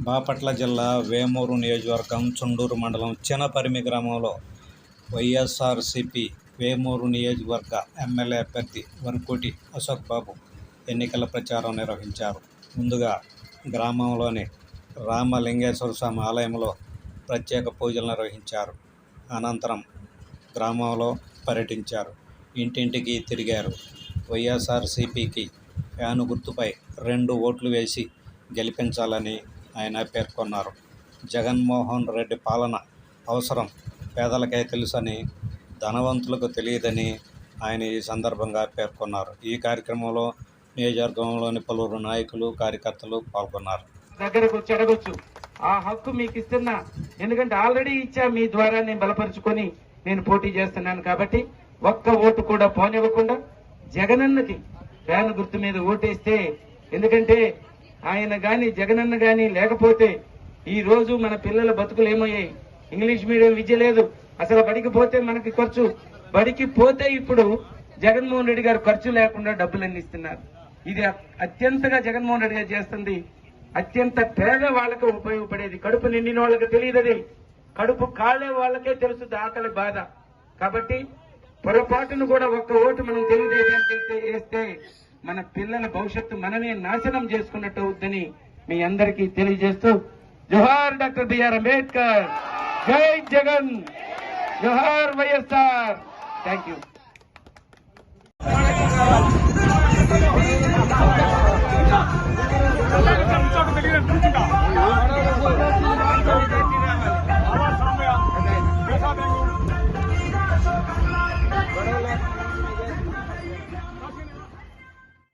బాపట్ల జిల్లా వేమూరు నియోజకవర్గం చుండూరు మండలం చినపరిమి గ్రామంలో వైఎస్ఆర్సీపీ వేమూరు నియోజకవర్గ ఎమ్మెల్యే అభ్యర్థి వరకోటి అశోక్ బాబు ఎన్నికల ప్రచారం నిర్వహించారు. ముందుగా గ్రామంలోని రామలింగేశ్వర స్వామి ఆలయంలో ప్రత్యేక పూజలు నిర్వహించారు. అనంతరం గ్రామంలో పర్యటించారు. ఇంటింటికి తిరిగారు. వైఎస్ఆర్సీపీకి ఫ్యాను గుర్తుపై 2 ఓట్లు వేసి గెలిపించాలని ఆయన పేర్కొన్నారు. జగన్మోహన్ రెడ్డి పాలన అవసరం పేదలకే తెలుసని, ధనవంతులకు తెలియదని ఆయన ఈ సందర్భంగా పేర్కొన్నారు. ఈ కార్యక్రమంలో నియోజకవర్గంలోని పలువురు నాయకులు, కార్యకర్తలు పాల్గొన్నారు. దగ్గరకు వచ్చి అడగొచ్చు, ఆ హక్కు మీకు ఇస్తున్నా, ఎందుకంటే ఆల్రెడీ ఇచ్చా, మీ ద్వారా నేను బలపరుచుకొని నేను పోటీ చేస్తున్నాను. కాబట్టి ఒక్క ఓటు కూడా పోనివ్వకుండా జగనన్నకి ఫ్యాన్ గుర్తు మీద ఓటేస్తే, ఎందుకంటే ఆయన గాని జగనన్న గాని లేకపోతే ఈ రోజు మన పిల్లల బతుకులు ఏమయ్యాయి? ఇంగ్లీష్ మీడియం విద్య లేదు, అసలు బడికి పోతే మనకి ఖర్చు. బడికి పోతే ఇప్పుడు జగన్మోహన్ రెడ్డి గారు ఖర్చు లేకుండా డబ్బులన్నీ ఇస్తున్నారు. ఇది అత్యంతగా జగన్మోహన్ రెడ్డి గారు చేస్తుంది. అత్యంత పేద వాళ్ళకి ఉపయోగపడేది. కడుపు నిండిన వాళ్ళకి తెలియదు, కడుపు కాలే వాళ్ళకే తెలుస్తుంది ఆకలి బాధ. కాబట్టి పొరపాటును కూడా ఒక్క ఓటు మనం తెలుగుదేశానికి వేస్తే మన పిల్లల భవిష్యత్తు మనమే నాశనం చేసుకున్నట్టు అవుద్దని మీ అందరికీ తెలియజేస్తూ, జోహార్ డాక్టర్ బిఆర్ అంబేద్కర్, జై జగన్, జోహార్ వైఎస్ఆర్. Thank you.